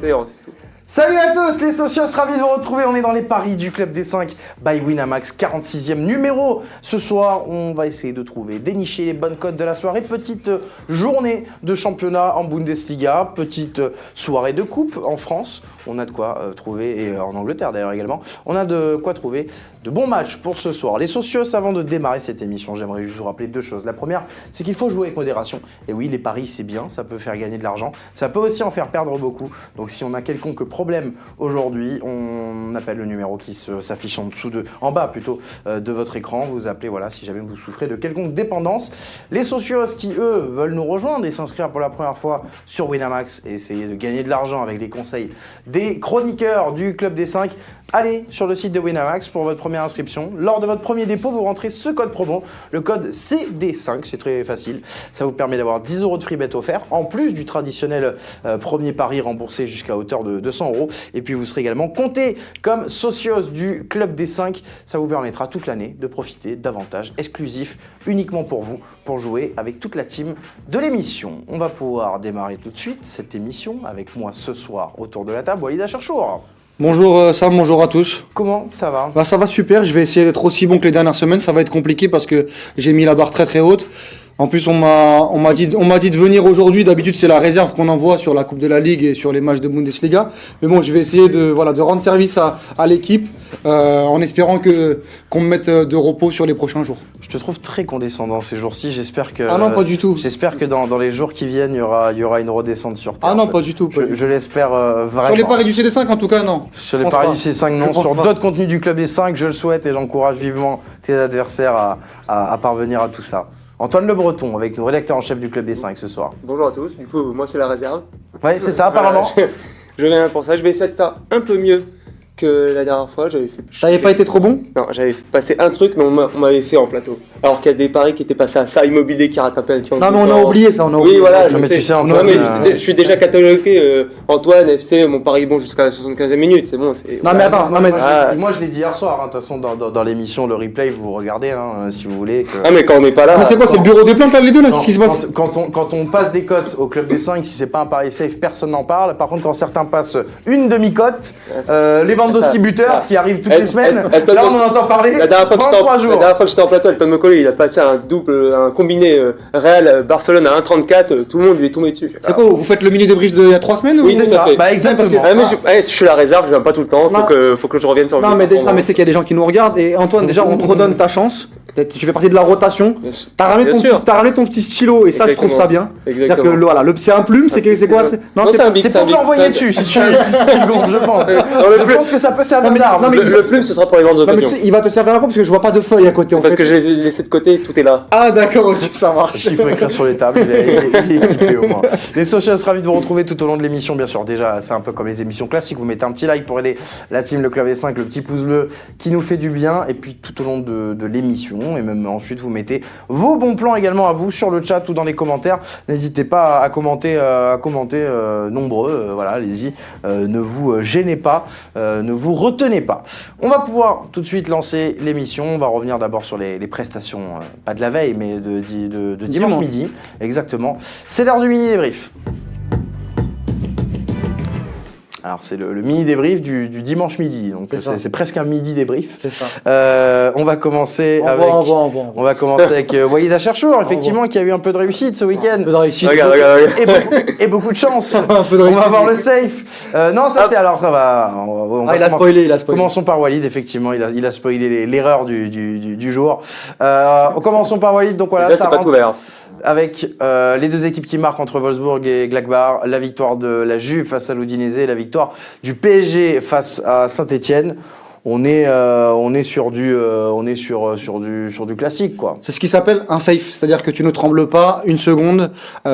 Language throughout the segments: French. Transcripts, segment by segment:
21, c'est tout. Salut à tous les socios, ravis de vous retrouver, on est dans les paris du Club des 5 by Winamax, 46e numéro. Ce soir, on va essayer de trouver, dénicher les bonnes cotes de la soirée. Petite journée de championnat en Bundesliga, petite soirée de coupe en France. On a de quoi trouver, et en Angleterre d'ailleurs également, on a de quoi trouver de bons matchs pour ce soir. Les socios, avant de démarrer cette émission, j'aimerais juste vous rappeler deux choses. La première, c'est qu'il faut jouer avec modération. Et oui, les paris, c'est bien, ça peut faire gagner de l'argent, ça peut aussi en faire perdre beaucoup. Donc si on a quelconque problème aujourd'hui, on appelle le numéro qui s'affiche en bas de votre écran. Vous appelez, voilà, si jamais vous souffrez de quelconque dépendance. Les socios qui, eux, veulent nous rejoindre et s'inscrire pour la première fois sur Winamax et essayer de gagner de l'argent avec les conseils des chroniqueurs du Club des 5, allez sur le site de Winamax pour votre première inscription. Lors de votre premier dépôt, vous rentrez ce code promo, le code CD5, c'est très facile. Ça vous permet d'avoir 10 € de free bet offert, en plus du traditionnel premier pari remboursé jusqu'à hauteur de 200 €. Et puis vous serez également compté comme socios du Club des 5. Ça vous permettra toute l'année de profiter d'avantages exclusifs uniquement pour vous, pour jouer avec toute la team de l'émission. On va pouvoir démarrer tout de suite cette émission avec moi ce soir autour de la table, Walid Acharchour. Bonjour Sam, bonjour à tous. Comment ça va ? Ça va super, je vais essayer d'être aussi bon que les dernières semaines, ça va être compliqué parce que j'ai mis la barre très très haute. En plus on m'a dit de venir aujourd'hui, d'habitude c'est la réserve qu'on envoie sur la Coupe de la Ligue et sur les matchs de Bundesliga. Mais bon, je vais essayer de rendre service à l'équipe en espérant qu'on me mette de repos sur les prochains jours. Je te trouve très condescendant ces jours-ci, j'espère que... Ah non, pas du tout. J'espère que dans les jours qui viennent, il y aura une redescente sur terre. Ah non, pas du tout. Je l'espère vraiment. Sur les paris du CD5 en tout cas, non. Sur les paris du CD5, non. Sur d'autres contenus du Club des 5, je le souhaite et j'encourage vivement tes adversaires à parvenir à tout ça. Antoine Le Breton, avec nous, rédacteur en chef du Club des 5 ce soir. Bonjour à tous, du coup, moi c'est la réserve. Oui, c'est ça, apparemment. Je viens pour ça, je vais essayer de faire un peu mieux que la dernière fois. T'avais pas été trop bon ? Non, j'avais passé un truc, mais on m'avait fait en plateau. Alors qu'il y a des paris qui étaient passés à ça, Immobilier qui rate un penalty en Non, mais on a oublié ça, Oui, voilà, je mais sais. tu sais, Antoine, je suis déjà catalogué Antoine, FC, mon pari bon jusqu'à la 75e minute, c'est bon. Non, mais attends, moi je l'ai dit hier soir, de toute façon, dans l'émission, le replay, vous regardez, si vous voulez. Ah, mais quand on n'est pas là. Mais c'est quoi, c'est le bureau des plaintes là, les deux là ? Qu'est-ce qui se passe ? Quand on passe des cotes au Club des 5, si c'est pas un pari safe, personne n'en parle. Par contre, quand certains passent une demi-cote, Lewandowski buteur, ce qui arrive toutes les semaines, là on en entend parler pendant 3 jours. La dernière fois que j'étais en plateau, elle peut me coller, il a passé un combiné Real Barcelone à 1,34, tout le monde lui est tombé dessus. C'est quoi, vous faites le mini débrief d'il y a 3 semaines Oui, ou... c'est ça. Bah exactement. Je suis la réserve, je viens pas tout le temps, faut que je revienne sur le Non, mais tu sais qu'il y a des gens qui nous regardent, et Antoine, déjà on te redonne ta chance. Tu fais partie de la rotation. T'as ramené ton petit stylo et ça, je trouve ça bien. C'est-à-dire que c'est un plume, c'est quoi ? Non, c'est pour l'envoyer dessus, si tu je pense. Je pense que ça peut servir d'arme. Le plume, ce sera pour les grandes occasions. Il va te servir à quoi ? Parce que je vois pas de feuilles à côté. Parce que je les ai laissés de côté, tout est là. Ah d'accord, ok, ça marche. Il faut écrire sur les tables, il est équipé au moins. Les socials, ravis de vous retrouver tout au long de l'émission, bien sûr. Déjà, c'est un peu comme les émissions classiques, vous mettez un petit like pour aider la team Le Club des 5, le petit pouce bleu qui nous fait du bien, et puis tout au long de l'émission, et même ensuite vous mettez vos bons plans également à vous sur le chat ou dans les commentaires. N'hésitez pas à commenter nombreux, voilà, allez-y, ne vous gênez pas, ne vous retenez pas. On va pouvoir tout de suite lancer l'émission, on va revenir d'abord sur les prestations, pas de la veille, mais de dimanche midi, exactement. C'est l'heure du mini débrief. Alors c'est le mini débrief du dimanche midi, donc c'est presque un midi débrief. C'est ça. On va commencer avec Walid Acharchour, effectivement, qui a eu un peu de réussite ce week-end. Un peu de réussite. Regarde. Et beaucoup de chance. On va voir le safe. Non, ça c'est alors ça va. Il a spoilé. Commençons par Walid, effectivement, il a spoilé l'erreur du jour. Commençons par Walid, donc voilà. Là, c'est pas tout vert. Avec les deux équipes qui marquent entre Wolfsburg et Gladbach, la victoire de la Juve face à l'Udinese et la victoire du PSG face à Saint-Etienne. On est sur du classique, quoi. C'est ce qui s'appelle un safe, c'est-à-dire que tu ne trembles pas une seconde.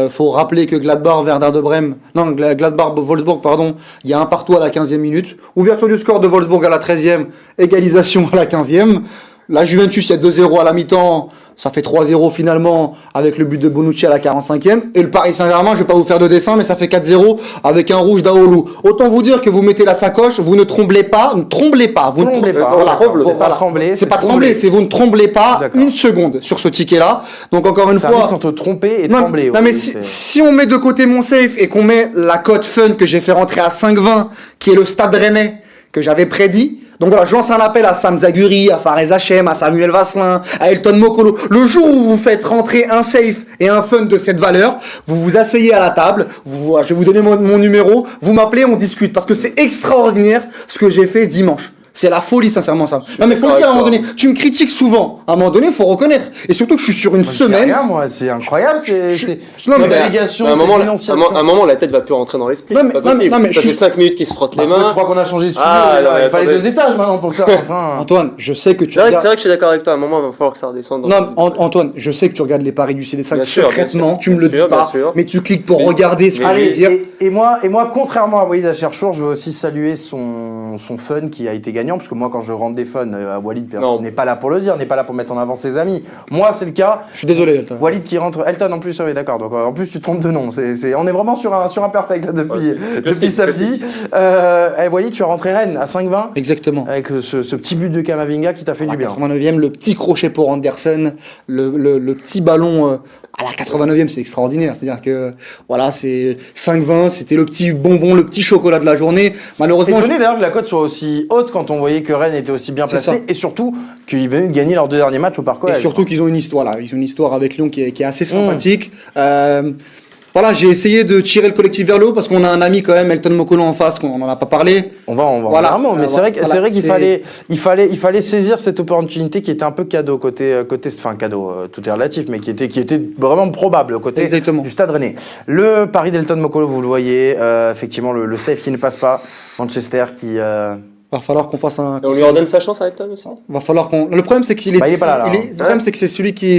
Faut rappeler que Gladbach-Wolfsburg, il y a un partout à la 15e minute. Ouverture du score de Wolfsburg à la 13e, égalisation à la 15e. La Juventus, il y a 2-0 à la mi-temps. Ça fait 3-0 finalement avec le but de Bonucci à la 45e. Et le Paris Saint-Germain, je vais pas vous faire de dessin, mais ça fait 4-0 avec un rouge d'Aoulou. Autant vous dire que vous mettez la sacoche, vous ne tremblez pas, ne tremblez pas. Vous Tremblez ne pas, voilà, c'est pas trembler, c'est pas trembler, c'est vous ne tremblez pas D'accord. une seconde sur ce ticket-là. Donc encore une C'est un fois. mix entre tromper et Non, trembler. non, ouais, mais c'est- si on met de côté mon safe et qu'on met la cote fun que j'ai fait rentrer à 5,20, qui est le Stade Rennais, que j'avais prédit. Donc voilà, je lance un appel à Sam Zaguri, à Fares Hachem, à Samuel Vasselin, à Elton Mokolo. Le jour où vous faites rentrer un safe et un fun de cette valeur, vous vous asseyez à la table, je vais vous donner mon numéro, vous m'appelez, on discute. Parce que c'est extraordinaire ce que j'ai fait dimanche. C'est la folie, sincèrement, ça. Non, mais faut le dire à un moment donné. Tu me critiques souvent. À un moment donné, faut reconnaître. Et surtout que je suis sur une Moi, je dis semaine. rien, moi, c'est incroyable, c'est Non, mais une allégation, à un c'est moment, une à dénonciation. un moment, la tête va plus rentrer dans l'esprit. Non, C'est mais- pas non, possible. non, mais Ça je fait suis- 5 minutes qu'ils se frottent les Je mains. crois qu'on a changé de sujet, Ah, non, il fallait attendez. 2 étages maintenant pour que ça rentre. Hein. Antoine, je sais que tu C'est vrai, regardes- que je suis d'accord avec toi. À un moment, il va falloir que ça redescende. Non, Antoine, je sais que tu regardes les paris du CD5 Bien sûr, secrètement, bien sûr. tu me le Bien sûr, dis pas, bien sûr. mais tu cliques pour Mais- regarder ce que mais je vais Allez, dire. et moi, contrairement à Walid Acharchour, je veux aussi saluer son fun qui a été gagnant, parce que moi, quand je rentre des fun à Walid, Non. n'est pas là pour le dire, n'est pas là pour mettre en avant ses amis. Moi, c'est le cas. Je suis désolé, Elton. Walid qui rentre, Elton en plus, oui, d'accord. Donc en plus, tu te trompes de nom. On est vraiment sur un perfect là, depuis, Ouais, c'est depuis classique, samedi. Walid, tu as rentré Rennes à 5-20 Exactement. avec ce petit but de Kamavinga qui t'a fait À du la bien. 89e, le petit crochet pour Anderson, le petit ballon à la 89e, c'est extraordinaire. C'est-à-dire que, voilà, c'est 5-20, c'était le petit bonbon, le petit chocolat de la journée. Malheureusement, Étonné d'ailleurs que la cote soit aussi haute quand on voyait que Rennes était aussi bien C'est placé ça. et surtout qu'ils venaient de gagner leurs 2 derniers matchs au Parc et OL. surtout qu'ils ont une histoire là, ils ont une histoire avec Lyon qui est assez sympathique. Voilà, j'ai essayé de tirer le collectif vers le haut parce qu'on a un ami quand même, Elton Mokolo en face, qu'on n'en a pas parlé. On va Voilà. en vraiment, mais c'est Voilà, vrai qu'il c'est- il fallait saisir cette opportunité qui était un peu cadeau enfin cadeau, tout est relatif, mais qui était vraiment probable côté Exactement. du Stade Rennais. Le pari d'Elton Mokolo, vous le voyez, effectivement le safe qui ne passe pas, Manchester qui Va falloir qu'on fasse un. Et on lui redonne sa chance à Elton aussi. Va falloir qu'on. Le problème c'est qu'il est. Bah, il est pas là, hein. Le problème c'est que c'est celui qui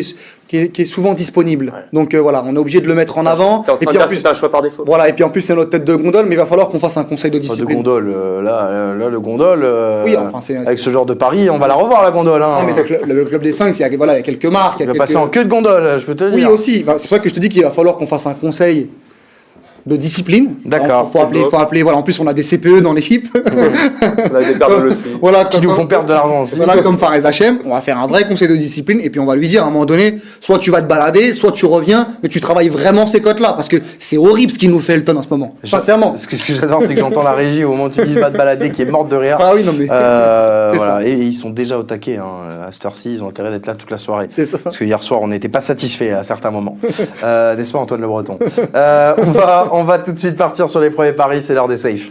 est souvent disponible. Donc voilà, on est obligé de le mettre en avant. T'es en train Et de puis en dire que plus, c'est un choix par défaut. voilà, et puis en plus c'est notre tête de gondole, mais il va falloir qu'on fasse un conseil de de discipline. gondole, là le gondole, Oui, enfin, c'est- avec ce genre de pari, on va la revoir la gondole. Hein. Ah, mais le club des 5, il y a quelques marques. Il va quelques- passer en queue de gondole, je peux te Oui, dire. aussi. Bah, c'est pour ça que je te dis qu'il va falloir qu'on fasse un conseil de discipline. D'accord. Il faut appeler. Voilà, en plus on a des CPE dans l'équipe. On a des pertes de aussi. Voilà, Qui nous font perdre de l'argent aussi. Voilà, comme Fares Hachem, on va faire un vrai conseil de discipline et puis on va lui dire à un moment donné, soit tu vas te balader, soit tu reviens, mais tu travailles vraiment ces cotes-là parce que c'est horrible ce qu'il nous fait Elton en ce moment. Sincèrement. Ce que j'adore, c'est que j'entends la régie au moment où tu dis va te balader qui est morte de rire. Ah oui, non mais. C'est Voilà. Et ils sont déjà au taquet. Hein. À cette heure-ci, ils ont intérêt d'être là toute la soirée. C'est ça. Parce que hier soir, on n'était pas satisfait à certains moments. N'est-ce pas, Antoine Le Breton on va tout de suite partir sur les premiers paris. C'est l'heure des safes.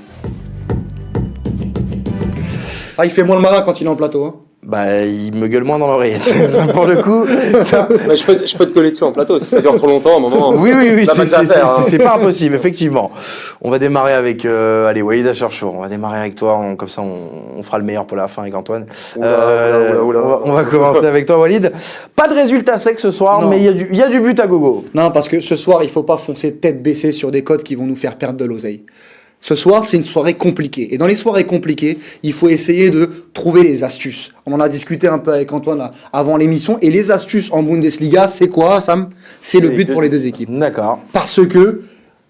Ah, il fait moins le malin quand il est en plateau. Hein. Bah, il me gueule moins dans l'oreillette. Ça, pour le coup, ça... Bah, je peux te coller dessus en plateau. Si ça dure trop longtemps, à un moment. Oui, t'as pas que ça à faire, hein. c'est pas impossible, effectivement. On va démarrer avec, allez, Walid Acharchour, on va démarrer avec toi, comme ça on fera le meilleur pour la fin avec Antoine. Oula. On va commencer avec toi, Walid. Pas de résultat sec ce soir, Non. mais il y a du but à gogo. Non, parce que ce soir, il faut pas foncer tête baissée sur des cotes qui vont nous faire perdre de l'oseille. Ce soir, c'est une soirée compliquée. Et dans les soirées compliquées, il faut essayer de trouver les astuces. On en a discuté un peu avec Antoine là, avant l'émission. Et les astuces en Bundesliga, c'est quoi, Sam? C'est le but pour les deux équipes. D'accord. Parce que,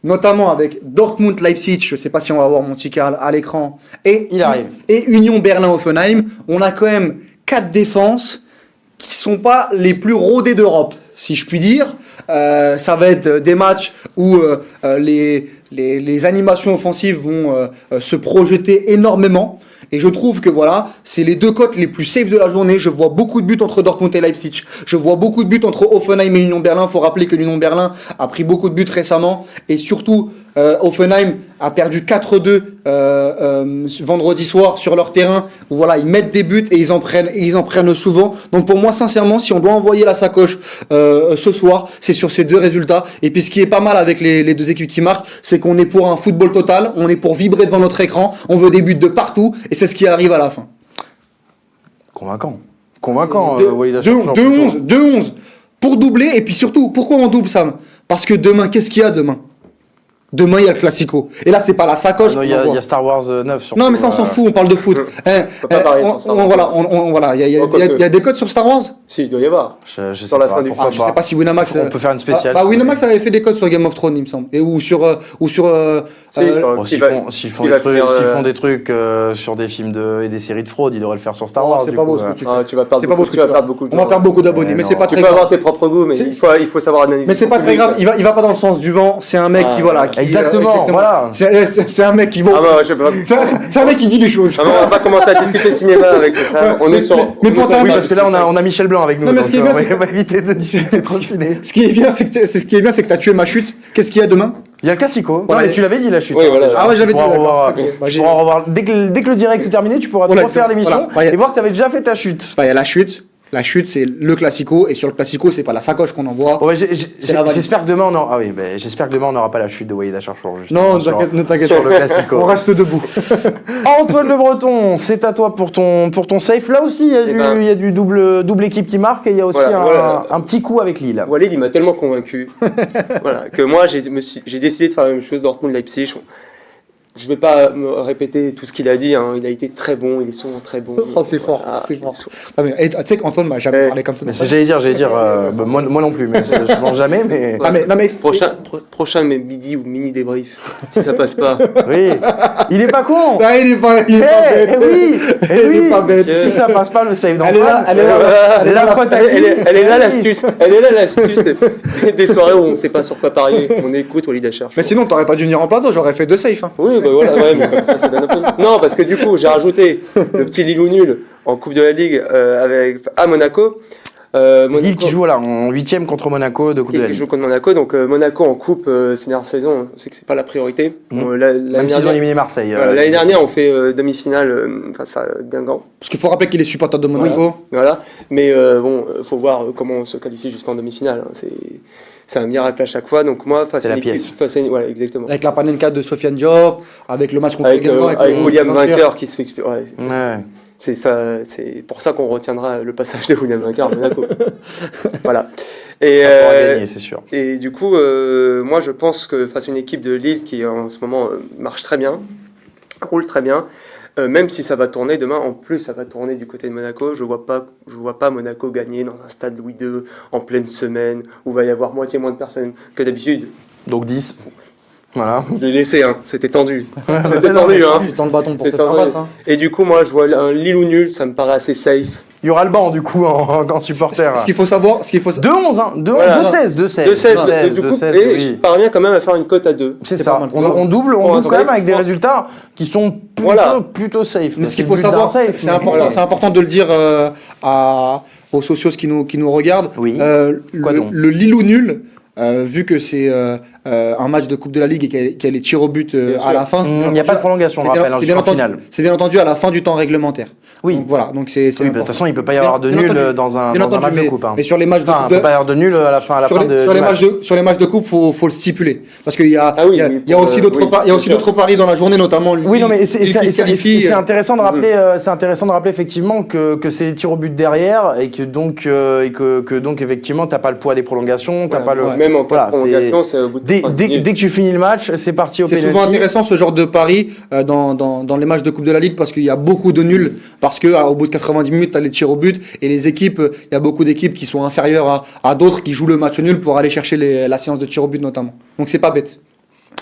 notamment avec Dortmund-Leipzig, je ne sais pas si on va voir mon ticket à l'écran, et, Il arrive. et Union Berlin-Offenheim, on a quand même 4 défenses qui sont pas les plus rodées d'Europe, si je puis dire. Ça va être des matchs où les animations offensives vont se projeter énormément. Et je trouve que voilà, c'est les deux cotes les plus safe de la journée. Je vois beaucoup de buts entre Dortmund et Leipzig. Je vois beaucoup de buts entre Offenheim et Union Berlin. Il faut rappeler que l'Union Berlin a pris beaucoup de buts récemment. Et surtout, Offenheim a perdu 4-2 vendredi soir sur leur terrain. Où, voilà, ils mettent des buts et ils en prennent souvent. Donc pour moi, sincèrement, si on doit envoyer la sacoche ce soir, c'est sur ces deux résultats. Et puis ce qui est pas mal avec les deux équipes qui marquent, c'est qu'on est pour un football total. On est pour vibrer devant notre écran. On veut des buts de partout. Et c'est ce qui arrive à la fin. Convaincant, Walid 2-11, 2-11. Pour doubler. Et puis surtout, pourquoi on double, Sam? Parce que demain, qu'est-ce qu'il y a demain? Demain, il y a le Classico. Et là, c'est pas la sacoche. Non, il y a Star Wars 9 sur. Non, mais ça, on s'en fout, on parle de foot. peut pas parler sur Star Wars. Voilà, il y a des codes sur Star Wars. Si, il doit y avoir. Je sais Sur la pas, fin du pourquoi film. Je sais pas si Winamax. On peut faire une spéciale. Winamax avait fait des codes sur Game of Thrones, il me semble. Ou sur. Si, sur- Bon, qui va- s'ils font qui des va trucs, finir, s'ils font des trucs sur des films et des séries de fraude, ils devraient le faire sur Star Wars. C'est du pas coup, beau ce que tu fais. Ah, tu vas perdre C'est pas beau beaucoup, ce que tu vas tu perdre fais. beaucoup de On va gens. perdre beaucoup d'abonnés, Ouais, mais non. c'est pas Tu très peux avoir grave. tes propres goûts, mais C'est- il faut savoir analyser. Mais c'est pas très grave, il va pas dans le sens du vent, c'est un mec Ah, qui voilà. qui, exactement, voilà. C'est un mec qui va. Ah bah, je sais pas. C'est un mec qui dit les choses. Ah, on va pas commencer à discuter cinéma avec ça. On est sur. mais on est pour sur- ta- Oui, parce que là, on a Michel Blanc avec nous. Non, mais donc, ce qui est bien, on c'est va éviter de discuter trop ciné. Ce qui est bien, c'est que t'as tué ma chute. Qu'est-ce qu'il y a demain? Il y a le Classico. Non, Voilà. mais tu l'avais dit la chute. Oui, voilà. déjà. Ah ouais, j'avais Tu pourras dit, revoir, d'accord. Ok, bah, tu j'ai- pourras revoir. Dès que le direct est terminé, tu pourras Voilà, refaire l'émission voilà. et voir que tu avais déjà fait ta chute. Bah, il y a la chute. La chute, c'est le Classico. Et sur le Classico, c'est pas la sacoche qu'on envoie. Bon, bah, C'est la valise. j'espère que demain on aura... Ah oui, bah, j'espère que demain on n'aura pas la chute de Walid Acharchour. Non, ne t'inquiète sur pas. le Classico. On reste debout. Antoine Le Breton, c'est à toi pour ton safe. Là aussi, il y a du double équipe qui marque et il y a aussi Voilà. un petit coup avec Lille. Walid, il m'a tellement convaincu voilà, que moi, j'ai décidé de faire la même chose, Dortmund-Leipzig. Je vais pas me répéter tout ce qu'il a dit, hein. Il a été très bon, il est souvent très bon. Oh, c'est fort, Voilà, c'est il est fort. souvent- Ah, mais, tu sais qu'Antoine m'a jamais parlé comme ça. Mais j'allais dire, bah, moi non plus, mais je mange jamais, mais... Ah, mais, non, mais Prochain mais midi ou mini débrief, si ça passe pas. Oui, il est pas con. Ah, il est pas bête. Oui, Il est pas bête. Si ça passe pas, le save Elle est là, d'Antoine, elle est là. la faute à qui Elle est là l'astuce. Elle est là l'astuce des soirées où on sait pas sur quoi parier. On écoute Walid Acharchour. Mais sinon, t'aurais pas dû venir en plateau, j'aurais fait 2 safe. Hein. Oui, bah voilà, ouais, mais comme ça donne un peu. Non, parce que du coup, j'ai rajouté le petit Lille ou nul en Coupe de la Ligue à Monaco. Lille qui joue voilà, en 8ème contre Monaco de Coupe de la Qui Ligue. joue contre Monaco. Donc Monaco en Coupe, ces dernières saisons, on sait que c'est pas la priorité. Bon, Même s'ils ont éliminé Marseille. L'année dernière, on fait demi-finale face à Guingamp. Parce qu'il faut rappeler qu'il est supporter de Monaco. Voilà. Mais bon, faut voir comment on se qualifie jusqu'en demi-finale. Hein. C'est un miracle à chaque fois. Donc moi, face C'est à la une équipe, pièce. face à une, ouais, exactement. Avec la Panenka de Sofiane Diop, avec le match contre Avec, Guingamp, avec le William vainqueur. Vainqueur qui se fait expulser. Ouais, Ouais. c'est ça, c'est pour ça qu'on retiendra le passage de William Vainqueur à Monaco. Voilà. Et, Ça pourra gagner, c'est sûr. et du coup, moi je pense que face à une équipe de Lille qui en ce moment marche très bien, roule très bien, même si ça va tourner demain, en plus ça va tourner du côté de Monaco, je vois pas Monaco gagner dans un stade Louis II en pleine semaine où il va y avoir moitié moins de personnes que d'habitude. Donc 10. Voilà. Je l'ai laissé, hein, c'était tendu. C'était tendu, hein. Tu tends le bâton pour te C'est faire tendu. battre. Hein. Et du coup, moi je vois un Lille ou nul, ça me paraît assez safe. Il y aura le banc du coup en supporter. Ce qu'il faut savoir, 2-11, hein. 2-11, Voilà. 2-16, 2-16. 2-16, du coup, et je parviens quand même à faire une cote à 2. C'est C'est ça. pas mal, On double Bon, quand même avec des bon. résultats qui sont plutôt safe. Mais ce qu'il C'est faut le but d'un savoir, safe, c'est mais important, voilà. c'est important de le dire aux socios qui nous regardent. Oui. Quoi donc Le Lille ou nul, vu que c'est un match de Coupe de la Ligue et qu'il y a les tirs au but Bien à sûr. la fin, c'est bien Il n'y a entendu- pas de prolongation, on c'est bien- rappelle, c'est bien jusqu'en entendu- finale. c'est bien entendu à la fin du temps réglementaire. Oui. Donc voilà, donc c'est Oui, mais de toute façon, il ne peut pas y avoir de Bien nul entendu. dans un Bien entendu, match de mais- coupe. Hein. Mais sur les matchs de Enfin, Coupe il ne peut pas y avoir de nul à la fin sur du les match. matchs de coupe, faut le stipuler parce qu'il y a Ah oui, il y a aussi d'autres oui, il y a aussi bien d'autres paris dans la journée, notamment Oui, non, mais c'est Lille qui se qualifie, c'est intéressant de rappeler, effectivement que c'est les tirs au but derrière et que donc effectivement t'as pas le poids des prolongations, t'as pas le ouais. Même en cas Voilà, de prolongation, c'est au bout de dès 90 minutes. que tu finis le match, c'est parti au C'est pénalty. souvent intéressant ce genre de pari dans les matchs de Coupe de la Ligue parce qu'il y a beaucoup de nuls parce que au bout de 90 minutes tu as les tirs au but et les équipes, il y a beaucoup d'équipes qui sont inférieures à d'autres qui jouent le match nul pour aller chercher la séance de tirs au but notamment. Donc c'est pas bête.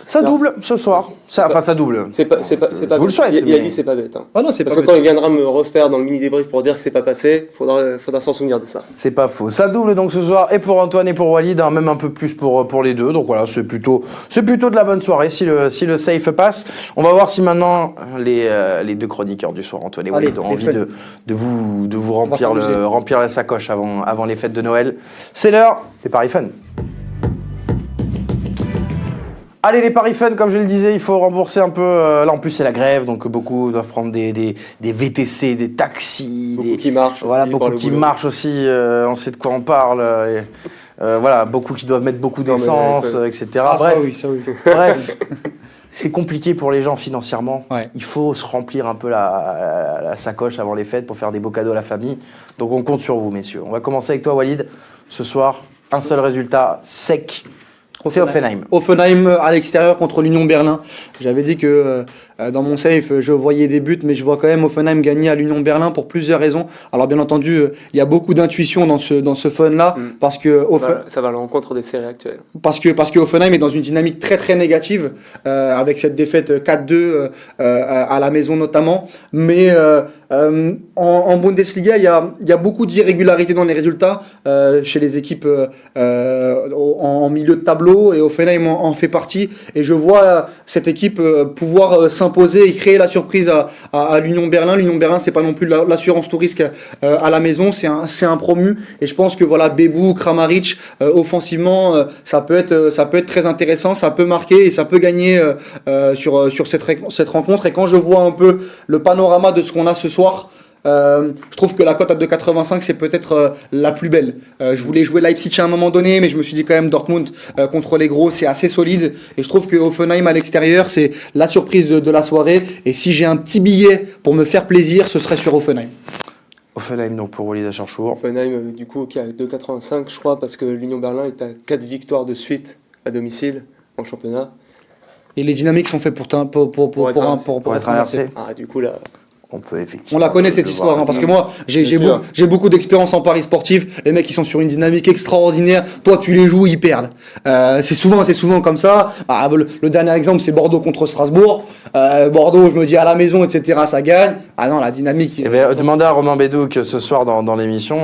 Ça double ce soir. Ça double. C'est pas Je vous le souhaite, Il a mais- dit c'est pas bête. Hein. Ah non, c'est Parce pas que bête. quand il viendra me refaire dans le mini débrief pour dire que c'est pas passé, faudra s'en souvenir de ça. C'est pas faux. Ça double donc ce soir et pour Antoine et pour Walid, hein, même un peu plus pour les deux. Donc voilà, c'est plutôt de la bonne soirée si le safe passe. On va voir si maintenant les deux chroniqueurs du soir, Antoine et Walid, Allez, ont les envie fêtes. de vous va s'amuser. remplir la sacoche avant les fêtes de Noël. C'est l'heure des paris fun. Allez, les paris fun, comme je le disais, il faut rembourser un peu. Là, en plus, c'est la grève, donc beaucoup doivent prendre des VTC, des taxis. Beaucoup qui marchent Voilà, aussi pour beaucoup le qui boulot. marchent aussi. On sait de quoi on parle. Voilà, beaucoup qui doivent mettre beaucoup Non, mais, d'essence, ouais. etc. Ah, Bref, ça oui. bref. C'est compliqué pour les gens financièrement. Ouais. Il faut se remplir un peu la sacoche avant les fêtes pour faire des beaux cadeaux à la famille. Donc on compte sur vous, messieurs. On va commencer avec toi, Walid. Ce soir, un seul résultat sec. C'est Offenheim. Offenheim à l'extérieur contre l'Union Berlin. J'avais dit que dans mon safe, je voyais des buts, mais je vois quand même Offenheim gagner à l'Union Berlin pour plusieurs raisons. Alors bien entendu, il y a beaucoup d'intuition dans ce fun-là, parce que Ça va à l'encontre des séries actuelles. parce que Offenheim est dans une dynamique très très négative, avec cette défaite 4-2 à la maison notamment. Mais en Bundesliga, il y a beaucoup d'irrégularités dans les résultats chez les équipes en milieu de tableau, et Offenheim en fait partie. Et je vois cette équipe pouvoir s'imposer et créer la surprise à l'Union Berlin. L'Union Berlin, c'est pas non plus l'assurance tout risque à la maison, c'est un promu. Et je pense que voilà, Bebou, Kramaric, offensivement, ça peut être très intéressant, ça peut marquer et ça peut gagner sur cette rencontre. Et quand je vois un peu le panorama de ce qu'on a ce soir, je trouve que la cote à 2,85 c'est peut-être la plus belle. Je voulais jouer Leipzig à un moment donné, mais je me suis dit quand même Dortmund contre les gros c'est assez solide, et je trouve que Offenheim à l'extérieur c'est la surprise de la soirée, et si j'ai un petit billet pour me faire plaisir, ce serait sur Offenheim. Offenheim donc pour Walid Acharchour. Offenheim, du coup, qui est à 2,85, je crois, parce que l'Union Berlin est à 4 victoires de suite à domicile en championnat. Et les dynamiques sont faites pour être inversé. Ah, du coup, là, On peut effectivement. On la connaît cette histoire, hein, parce que moi j'ai beaucoup d'expérience en paris sportif. Les mecs ils sont sur une dynamique extraordinaire. Toi tu les joues, ils perdent. C'est souvent comme ça. Le dernier exemple c'est Bordeaux contre Strasbourg. Bordeaux, je me dis à la maison, etc. ça gagne. Ah non, la dynamique. Demandez à Romain Bédouc ce soir dans l'émission.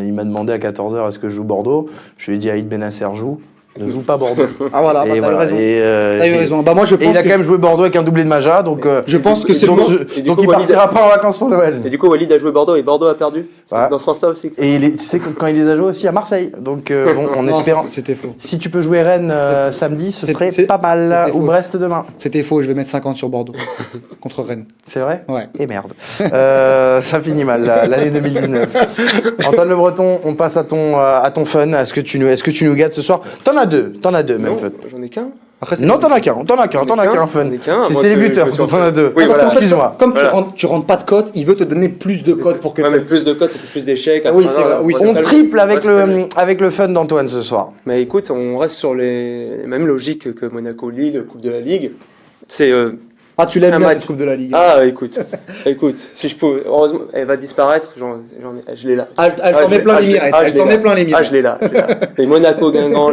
Il m'a demandé à 14h est-ce que je joue Bordeaux. Je lui ai dit Aïd Benasser joue. Ne joue pas Bordeaux. Ah voilà, et t'as eu raison. T'as eu raison. Bah moi je pense il a quand même joué Bordeaux avec un doublé de Maja, donc je pense que c'est donc, bon. donc il partira pas en vacances pour Noël. Et du coup, Walid a joué Bordeaux et Bordeaux a perdu. C'est Ouais. dans ce sens-là aussi. Et tu sais quand il les a joués aussi à Marseille. Donc bon, en Non, espérant. c'était faux. Si tu peux jouer Rennes samedi, ce serait c'est- pas mal. c'était Ou faux. Brest demain. C'était faux, je vais mettre 50 sur Bordeaux contre Rennes. C'est vrai. Ouais. Et merde. Ça finit mal l'année 2019. Antoine Le Breton, on passe à ton fun. Est-ce que tu nous gâtes ce soir? T'en as deux même. Non, Fun. j'en ai qu'un. Après, Non, t'en as qu'un fun. J'en ai qu'un, C'est moi, les que buteurs, je me suis t'en as deux. Oui, parce voilà. qu'en fait, Excuse-moi. comme Voilà. tu rentres pas de cote, il veut te donner plus de cotes pour que. Ouais, mais plus de cotes, ça fait plus d'échecs. Oui, Après, c'est vrai, oui, moi, c'est On pas le- triple moi, c'est pas le- avec le fun d'Antoine ce soir. Mais écoute, on reste sur les mêmes logiques que Monaco-Lille, Coupe de la Ligue. C'est Ah, tu l'aimes un bien match. cette Coupe de la Ligue. Ah, écoute, si je peux, heureusement, elle va disparaître, je l'ai là. Elle t'en met plein les mirettes. Elle t'en met plein les Ah, mirettes. je l'ai là. Les Monaco-Guingamp,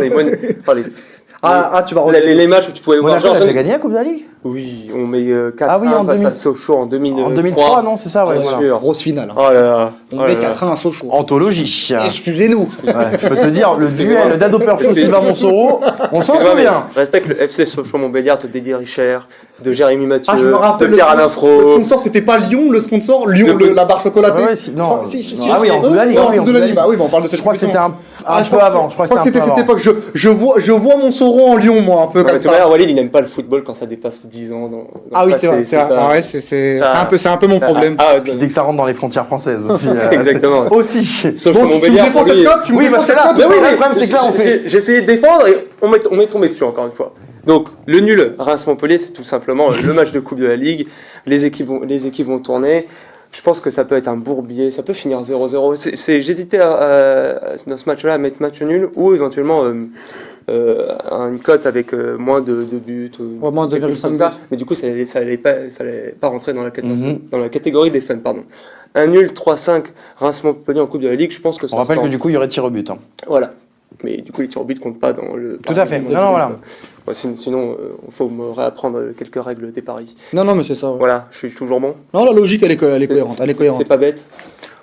Tu vas regarder. les matchs où tu pouvais voir Monaco genre. a déjà gagné la Coupe de la Ligue Oui, on met 4 Ah oui, en face 2000. à Sochaux en 2003. En 2003, non, c'est ça, ouais. Bien voilà. sûr. Grosse finale. Hein. Oh là là. On oh met là là. 4-1 à Sochaux. Anthologie. Excusez-nous. Ouais, je peux te dire, le duel d'Ado Perchot, Sylvain Monsoro, on s'en Ouais, mais souvient. Respecte le FC Sochaux-Montbéliard de Didier Richer, de Jérémy Mathieu, Ah, je me rappelle. de Pierre Alain Le Fro. sponsor, c'était pas Lyon, le sponsor Lyon, Le- la barre chocolatée. Ouais, ouais, non. Ah oui, en Coupe de la Ligue, en oui, en Coupe de la Ligue. Bah oui, bah on parle de cette Je crois que c'était compétition. un je peu crois que avant. c'est- Je crois que c'était cette avant. époque. Je vois mon Soro en Lyon, moi, un peu Ouais, comme tu vois, ça. Walid, il n'aime pas le football quand ça dépasse 10 ans. Ah oui, le c'est passé, vrai. C'est vrai. ça. Ah ouais, c'est Ça- un peu mon problème. Dès que ça rentre dans les frontières françaises aussi. Exactement. Aussi. Sochaux Bon, tu me Montbéliard, défends pour cette lui- cote, tu me Oui, défends parce que cette là- cote. mais oui, mais le problème, c'est que là, on fait- j'ai essayé de défendre et on m'est tombé dessus encore une fois. Donc, le nul Reims-Montpellier, c'est tout simplement le match de Coupe de la Ligue. Les équipes vont tourner. Je pense que ça peut être un bourbier, ça peut finir 0-0. J'hésitais dans ce match-là à mettre match nul ou éventuellement une cote avec moins de buts. Ouais, moins de quelque chose 2,5 comme ça. buts. Mais du coup, ça allait pas rentrer dans Mhm. la catégorie des fun. Pardon. Un nul 3-5 Reims-Montpellier en Coupe de la Ligue, je pense que ça On rappelle se que tente. du coup, il y aurait tir au but. Hein. Voilà. Mais du coup, les tirs au but comptent pas dans le. Tout à fait. Non, voilà. Ouais, sinon, il faut me réapprendre quelques règles des paris. Non, mais c'est ça. Ouais. Voilà, je suis toujours bon. Non, la logique, elle est cohérente. Elle est cohérente. C'est pas bête.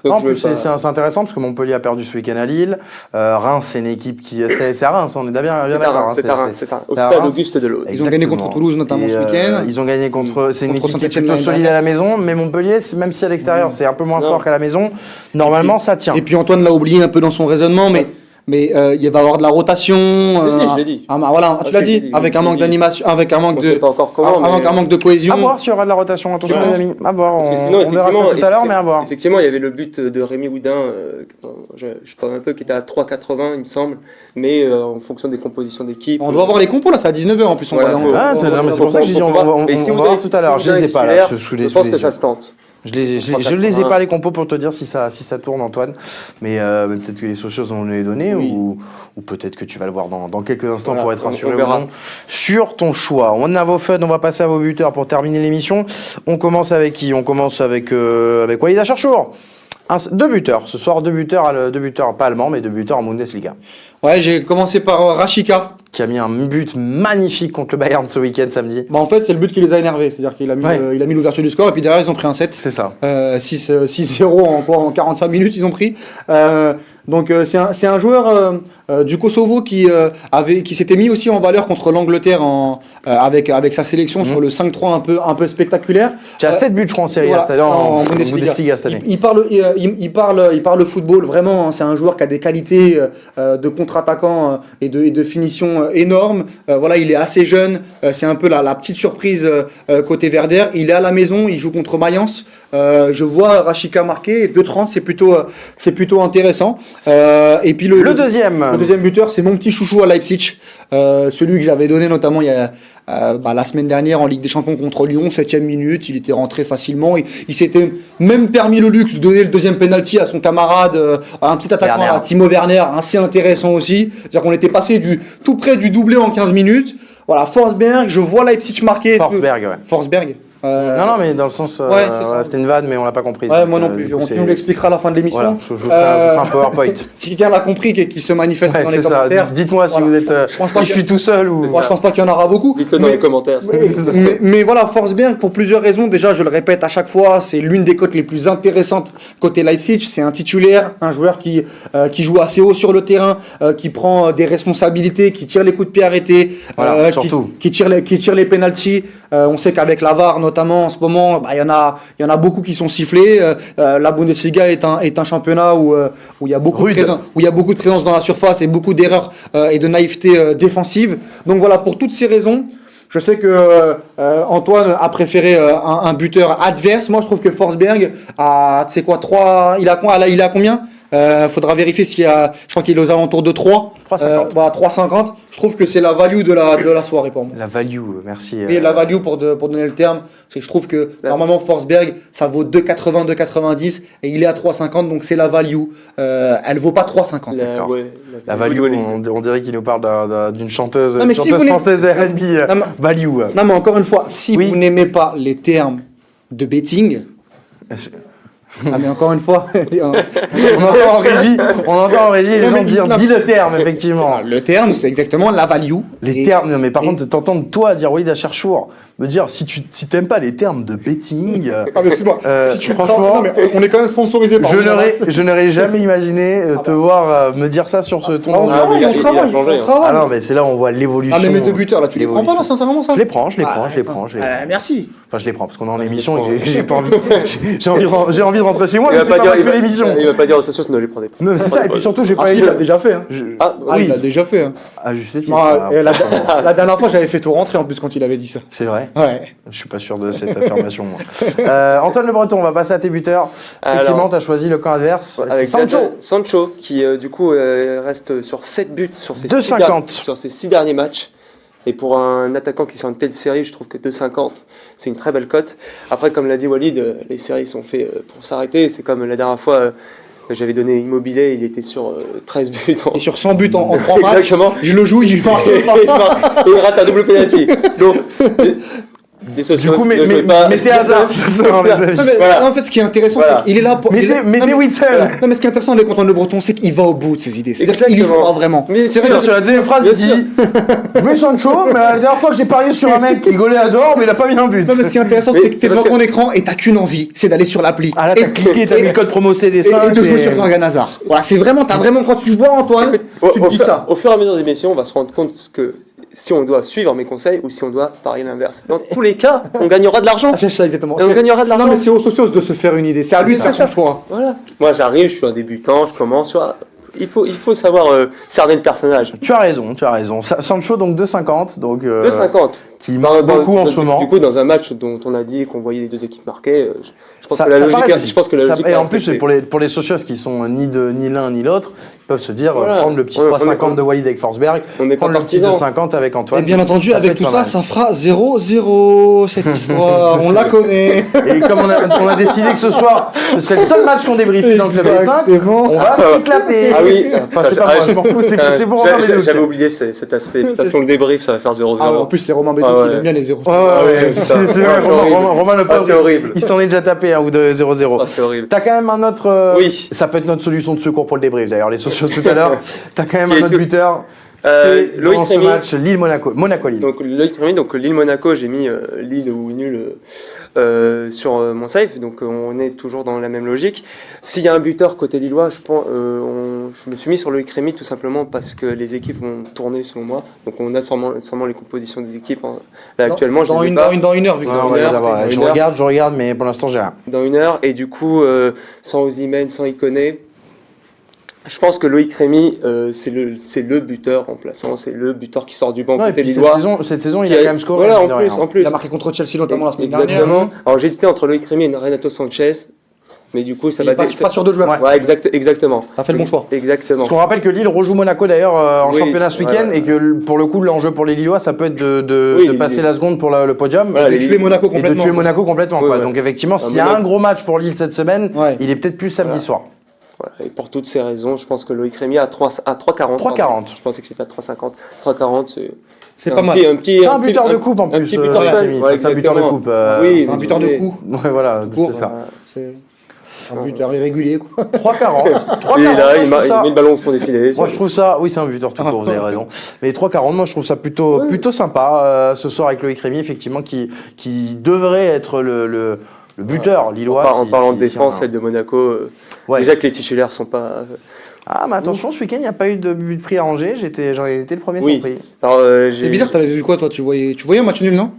Donc, Non, en je plus, vais pas- c'est intéressant parce que Montpellier a perdu ce week-end à Lille. Reims, c'est une équipe qui. C'est à Reims, on est bien C'est à d'accord. Reims, hein, c'est à Reims, c'est au c'est à stade Reims. Auguste Delauze. Ils ont gagné contre Toulouse, notamment, ce week-end. Ils ont gagné contre. C'est une Contre équipe qui est Saint-Étienne plutôt l'année solide dernière. à la maison, mais Montpellier, même si à l'extérieur c'est un peu moins Non. fort qu'à la maison, normalement ça tient. Et puis Antoine l'a oublié un peu dans son raisonnement, mais il va y avoir de la rotation. je l'ai dit. Voilà, tu l'as je l'ai dit. dit, Avec je un l'ai manque dit. d'animation, avec un manque On de. sait pas encore comment, mais- Un manque de cohésion. À voir s'il y aura de la rotation, attention Ouais. les amis, à voir. Parce que On sinon, verra ça tout à l'heure, mais à voir. Effectivement, il y avait le but de Rémi Houdin, je parle un peu, qui était à 3,80, il me semble, mais en fonction des compositions d'équipe. On doit voir les compos là, c'est à 19h en plus. On Voilà, va- faut- Ah, on c'est va- non, mais c'est pour ça que j'ai dit, on va Et si va Houdin voir tout à l'heure. si Je Houdin les ai est pas là, titulaire, sous les je pense sous que les ça yeux. se tente. Je les ai pas les compos pour te dire si ça tourne, Antoine. Mais peut-être que les socios vont nous les donner ou peut-être que tu vas le voir dans quelques instants pour être rassuré ou non sur ton choix. On a vos fun, on va passer à vos buteurs pour terminer l'émission. On commence avec qui? On commence avec Walid Acharchour. 2 buteurs. Ce soir, 2 buteurs, pas allemands, mais 2 buteurs en Bundesliga. Ouais, j'ai commencé par Rashica. Qui a mis un but magnifique contre le Bayern ce week-end samedi. En fait, c'est le but qui les a énervés. C'est-à-dire qu'il a mis l'ouverture du score et puis derrière, ils ont pris un 7. C'est ça. 6-0 en 45 minutes, ils ont pris. Donc c'est un joueur du Kosovo qui s'était mis aussi en valeur contre l'Angleterre avec sa sélection sur le 5-3 un peu spectaculaire. Tu as 7 buts, je crois, en Serie A, c'est-à-dire en Bundesliga cette année. Il parle football, vraiment. C'est un joueur qui a des qualités de contre-attaquant et de finition énormes. Voilà, il est assez jeune. C'est un peu la petite surprise côté Werder. Il est à la maison, il joue contre Mayence. Je vois Rashica marquer 2,30, c'est plutôt intéressant. Et puis le deuxième buteur, c'est mon petit chouchou à Leipzig, celui que j'avais donné notamment il y a la semaine dernière en Ligue des Champions contre Lyon, 7e minute, il était rentré facilement, il s'était même permis le luxe de donner le deuxième penalty à son camarade, un petit attaquant, à Timo Werner, assez intéressant aussi, c'est-à-dire qu'on était passé tout près du doublé en 15 minutes. Voilà, Forsberg, je vois Leipzig marquer. Forsberg. Non, mais dans le sens, c'était une vanne, mais on l'a pas compris. Ouais, moi non plus. On nous l'expliquera à la fin de l'émission. Voilà, je ferai un PowerPoint. Si quelqu'un l'a compris, qu'il se manifeste dans les commentaires. Dites-moi si vous êtes. Si je suis tout seul ou. Moi, je pense pas qu'il y en aura beaucoup. Dites-le dans les commentaires. Mais voilà, Forsberg, pour plusieurs raisons. Déjà, je le répète à chaque fois, c'est l'une des cotes les plus intéressantes côté Leipzig. C'est un titulaire, un joueur qui joue assez haut sur le terrain, qui prend des responsabilités, qui tire les coups de pied arrêtés, qui tire les pénaltys. On sait qu'avec la VAR notamment en ce moment, il y en a beaucoup qui sont sifflés. La Bundesliga est un championnat où il y a beaucoup de présence dans la surface et beaucoup d'erreurs et de naïveté défensive. Donc voilà, pour toutes ces raisons, je sais que Antoine a préféré un buteur adverse. Moi, je trouve que Forsberg a, tu sais quoi, 3, il a combien? Faudra vérifier je crois qu'il est aux alentours de 3,50. 3,50. Je trouve que c'est la value de la soirée pour moi. La value, merci. Et la value pour donner le terme, c'est que je trouve que normalement Forsberg, ça vaut 2,80, 2,90 et il est à 3,50, donc c'est la value. Elle vaut pas 3,50. La value, on dirait qu'il nous parle d'une chanteuse française de R&B. Value. Non, mais encore une fois, si vous n'aimez pas les termes de betting. Mais encore une fois, on entend en régie les gens dire dis le terme, effectivement. Le terme, c'est exactement la value. Les termes, mais par contre, t'entendre toi dire Walid Acharchour, me dire si t'aimes pas les termes de betting. Excuse-moi, franchement, mais on est quand même sponsorisé par je n'aurais jamais imaginé te voir me dire ça sur ce ton. On travaille. Ah non, mais c'est là où on voit l'évolution. Ah, mais mes 2 buteurs, là, tu les prends pas, là, sincèrement, ça? Je les prends. Merci. Enfin, je les prends parce qu'on est en émission et que j'ai pas envie. J'ai envie de rentrer chez moi. Il va pas dire aux socios ne les prenez pas. Non, c'est ça. Et puis surtout, j'ai pas. Il l'a déjà fait. Oui, il l'a déjà fait. À juste titre. La dernière fois, j'avais fait tout rentrer en plus quand il avait dit ça. C'est vrai. Ouais. Je suis pas sûr de cette affirmation. Moi. Antoine Le Breton, on va passer à tes buteurs. Effectivement, tu as choisi le camp adverse. Avec Sancho, qui du coup reste sur 7 buts sur ses 6 derniers matchs. Et pour un attaquant qui est sur une telle série, je trouve que 2,50, c'est une très belle cote. Après, comme l'a dit Walid, les séries sont faites pour s'arrêter. C'est comme la dernière fois, j'avais donné Immobilier, il était sur 13 buts. Et sur 100 buts en 3 matchs. Exactement. Je le joue, il marque. Et il rate un double penalty. Donc, du coup, mettez hasard ce soir, les amis. En fait, ce qui est intéressant, c'est qu'il est là pour. Mettez Witzel. Non, mais ce qui est intéressant avec Antoine Le Breton, c'est qu'il va au bout de ses idées. C'est-à-dire qu'il y croit vraiment. C'est vrai, sur la deuxième phrase, il dit je mets Sancho, mais la dernière fois que j'ai parié sur un mec qui golait à Dor, mais il a pas mis un but. Non, mais ce qui est intéressant, c'est que t'es devant ton écran et t'as qu'une envie, c'est d'aller sur l'appli. Ah là, t'as cliqué, t'as mis le code promo CD5. Et de jouer sur Torgan Hazard. Voilà, t'as vraiment, quand tu vois Antoine, tu te dis ça. Au fur et à mesure des émissions, on va se rendre compte que si on doit suivre mes conseils ou si on doit parier l'inverse. Dans tous les cas, on gagnera de l'argent. C'est ça, exactement. On gagnera de l'argent. Non, mais c'est aux socios de se faire une idée. C'est à lui de faire son choix. Voilà. Moi, j'arrive, je suis un débutant, je commence. Il faut savoir cerner le personnage. Tu as raison. Sancho, donc 2,50. Donc, 2,50. qui marque beaucoup en ce moment. Du coup, dans un match dont on a dit qu'on voyait les deux équipes marquer, je pense Ça- que la ça logique, paraît logique. Et en plus, respectée. pour les socios qui sont ni l'un ni l'autre, ils peuvent se dire Voilà. prendre le petit Ouais, 3,50 de Walid avec Forsberg, on n'est pas prendre le petit partisans. 2,50 avec Et Antoine. bien entendu, peut avec être tout pas ça, mal. ça fera 0-0 cette histoire. On la connaît. Et comme on a décidé que ce soir, ce serait le seul match qu'on débriefait dans le club des 5, Exactement. on va s'éclater. Ah oui, Enfin, je sais pas, moi, je m'en fous, c'est pour enfermer les J'avais autres. oublié cet aspect. De toute façon, le débrief, ça va faire 0-0. Ah, en plus, c'est Romain Bédou Ah ouais. qui aime bien les 0. Ouais, ouais, c'est putain. c'est Ouais, vrai, c'est horrible. Romain Le Pauvre, c'est horrible. il s'en est déjà tapé un ou deux 0-0. Ah, c'est horrible. T'as quand même un autre. Oui. Ça peut être notre solution de secours pour le débrief d'ailleurs, les socios tout à l'heure. T'as quand même Qui un est autre que- buteur. C'est Loïc dans ce Rémy. match Lille-Monaco. Monaco-Lille. Donc Lille-Monaco, j'ai mis Lille ou nul sur mon save, donc on est toujours dans la même logique. S'il y a un buteur côté lillois, je me suis mis sur Loïc Rémy tout simplement parce que les équipes vont tourner selon moi, donc on a sûrement les compositions des équipes hein. Là actuellement. Dans je les ai une, pas. dans une heure, vu que Ouais, c'est on dans va une les heure. avoir. dans Je une heure. regarde, mais pour l'instant j'ai rien. Dans une heure, et du coup, sans Osimhen, sans Ikoné, je pense que Loïc Rémy, c'est le buteur remplaçant, c'est le buteur qui sort du banc Ouais, et côté puis lillois. cette saison, il qui a quand même scoré. Voilà, mine de rien. en plus. Il a marqué contre Chelsea notamment la semaine dernière. Exactement. Alors j'hésitais entre Loïc Rémy et Renato Sanchez, mais du coup ça Il va est pas sur deux joueurs. Ouais. Ouais, exactement. T'as fait le bon choix. Exactement. Parce qu'on rappelle que Lille rejoue Monaco d'ailleurs en Oui, championnat ce week-end ouais. et que pour le coup l'enjeu pour les Lillois ça peut être de Oui, passer les- la seconde pour le podium Voilà, Et les- tuer Monaco et de complètement. tuer Monaco complètement. Oui, quoi. ouais. Donc effectivement s'il y a Monaco- un gros match pour Lille cette semaine, Ouais. il est peut-être plus samedi soir. Voilà, et pour toutes ces raisons, je pense que Loïc Rémy à 3,40. 3,40. Je pensais que c'était à 3,50. 3,40, C'est un pas mal. petit- un petit- C'est un petit- buteur de coupe en un plus. petit buteur Loïc fun. Rémy. Ouais, C'est un buteur de exactement. coupe. Oui, C'est un buteur de coup. Ouais, voilà, Court. c'est ça. C'est un buteur irrégulier, quoi. 3,40. 3,40. Il est là, moi, il je trouve ça- met le ballon au fond des filets. Moi je trouve ça, oui c'est un buteur tout court, vous avez raison. Mais 3,40, moi je trouve ça plutôt sympa ce soir avec Loïc Rémy, effectivement, qui devrait être le buteur lillois. En parlant de si on défense, a- celle de Monaco, Ouais. déjà que les titulaires sont pas. Ah mais attention, ce week-end il n'y a pas eu de but de prix à Angers, j'en ai été le premier Oui. surpris. Alors, C'est bizarre, t'avais vu quoi, toi? Tu voyais un match nul, non?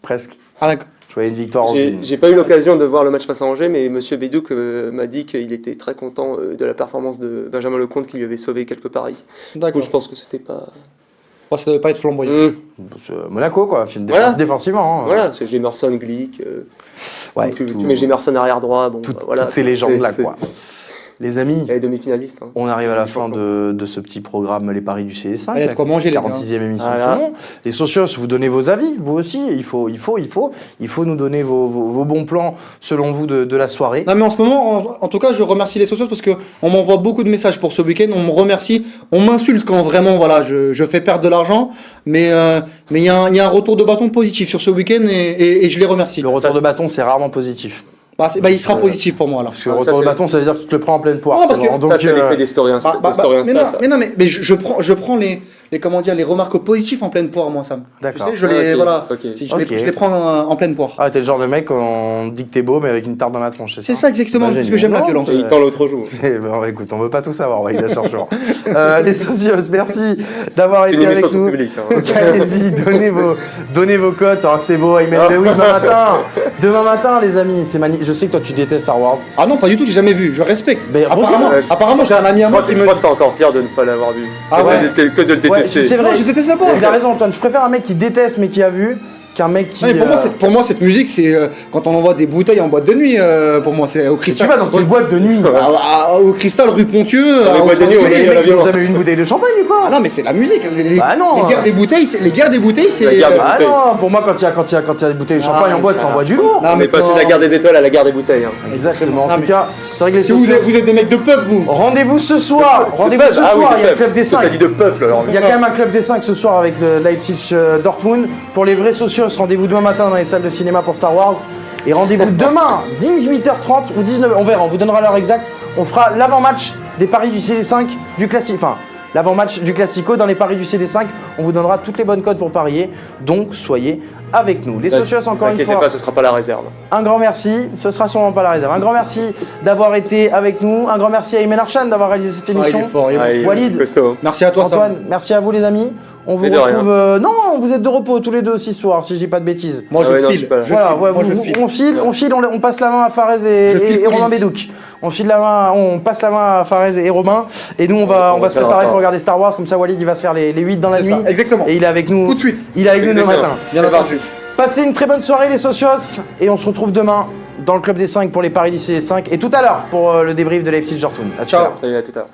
Presque. Ah, d'accord. Je voyais une victoire. J'ai pas eu l'occasion de voir le match face à Angers, mais Monsieur Bédouc m'a dit qu'il était très content de la performance de Benjamin Lecomte qui lui avait sauvé quelques paris. Du coup, D'accord. je pense que c'était pas. Oh, ça devait pas être flamboyant. C'est Monaco quoi, film Voilà. défensivement. hein. Voilà, c'est Gemerson, Glick. Ouais, tu tout- mets Gemerson arrière droit. Bon, toutes, bah, voilà, toutes ces légendes là c'est- quoi. Les amis, Les demi-finalistes. Hein. on arrive à la fin de ce petit programme Les Paris du CE5. Ah, il y a de quoi manger, les gars. 46e émission Voilà. de ce nom. Les socios, vous donnez vos avis, vous aussi. Il faut nous donner vos bons plans selon vous de la soirée. Non mais en ce moment, en tout cas, je remercie les socios parce que on m'envoie beaucoup de messages pour ce week-end. On me remercie, on m'insulte quand vraiment voilà, je fais perdre de l'argent, mais il y a un retour de bâton positif sur ce week-end et je les remercie. Le retour de bâton, c'est rarement positif. Il sera positif pour moi alors. Parce que le Ah, ça, retour de c'est- bâton, ça veut dire que tu te le prends en pleine poire. Non, parce c'est que bon. Donc, Ça, c'est l'effet des stories Insta. des stories mais Insta, non, ça. mais non, mais je prends les comment dire les remarques positives en pleine poire moi Sam. D'accord. Tu sais, je Ah, les ok, voilà, ok. si Ok. je les prends en pleine poire. Ah, t'es le genre de mec, on dit que t'es beau, mais avec une tarte dans la tronche, c'est ça? C'est ça exactement, Bah, parce que génial. j'aime la Non, violence. Et il tend l'autre joue. Bon, écoute, on veut pas tout savoir, Walid Acharchour. Les socios, merci d'avoir C'est une été émission avec tout nous. public. Hein. Allez-y, donnez vos cotes. Oh, c'est beau, Aymen Beoui demain matin. Demain matin, les amis, c'est magnifique. Je sais que toi, tu détestes Star Wars. Ah non, pas du tout, j'ai jamais vu, je respecte. Mais Apparemment, regarde, apparemment j'ai un ami à Je moi crois qui que me c'est encore pire de ne pas l'avoir vu. Ah ouais. Que de le Ouais, détester. c'est vrai. Non, je déteste pas. Il a raison, Antoine. Je préfère un mec qui déteste mais qui a vu qu'un mec qui. Non, mais pour moi, cette musique, c'est quand on envoie des bouteilles en boîte de nuit. Pour moi, c'est au Tu cristal. vas dans quelle boîte de nuit? Au cristal rue Pontieux. les boîtes de nuit, on Mais va les aller à la mecs, ils ont violence. jamais eu une bouteille de champagne ou Ah quoi? non, mais c'est la musique. Bah non. Les guerres des bouteilles, c'est La guerre des Ah bouteilles. non, pour moi, quand il y a des bouteilles de champagne en boîte, ça envoie du lourd. Non, On mais est passé de la guerre des étoiles à la guerre des bouteilles. Hein. Exactement. En Non, tout mais- cas, c'est vrai que les Si vous socios. êtes des mecs de pub, vous. Rendez-vous ce soir. Rendez-vous ce Ah oui, soir. de Il y a le peuple. club des Toi, 5. t'as dit de peuple alors. Il y a quand même un club des 5 ce soir avec Leipzig Dortmund. Pour les vrais socios, rendez-vous demain matin dans les salles de cinéma pour Star Wars. Et rendez-vous demain, 18h30 ou 19h. On verra, on vous donnera l'heure exacte. On fera l'avant-match des paris du CD5 du classique. Enfin, l'avant-match du Classico dans les paris du CD5. On vous donnera toutes les bonnes codes pour parier. Donc, soyez avec nous. Les socios, encore une Ne fois, pas, ce sera pas la réserve. un grand merci. Ce sera sûrement pas la réserve. Un grand merci d'avoir été avec nous. Un grand merci à Imen Arshan d'avoir réalisé cette Ah, il émission. est fort, il est Ah, bon. Walid. costaud. Merci à toi, Sam. Antoine, merci à vous les amis. On vous Mais de retrouve. Non, vous êtes de repos tous les deux ce soir, si je dis pas de bêtises. Moi, Ah ouais, je non, je file. suis pas là. Je Voilà, file. ouais, Moi, je file. on file, on passe la main à Fares Je file et Romain Collins. Bédouc. On passe la main à Fares et Romain. Et nous, on va se faire préparer un pour regarder Star Wars. Comme ça, Walid, il va se faire les 8 dans la C'est nuit. ça, exactement. Et il est avec nous. Tout de suite. Il est avec nous le Exactement. matin. Bien entendu. Passez une très bonne soirée, les socios. Et on se retrouve demain dans le Club des 5 pour les paris lycée 5. Et tout à l'heure pour le débrief de Leipzig Dortmund. À tout à Ciao. l'heure. Salut, à tout à l'heure.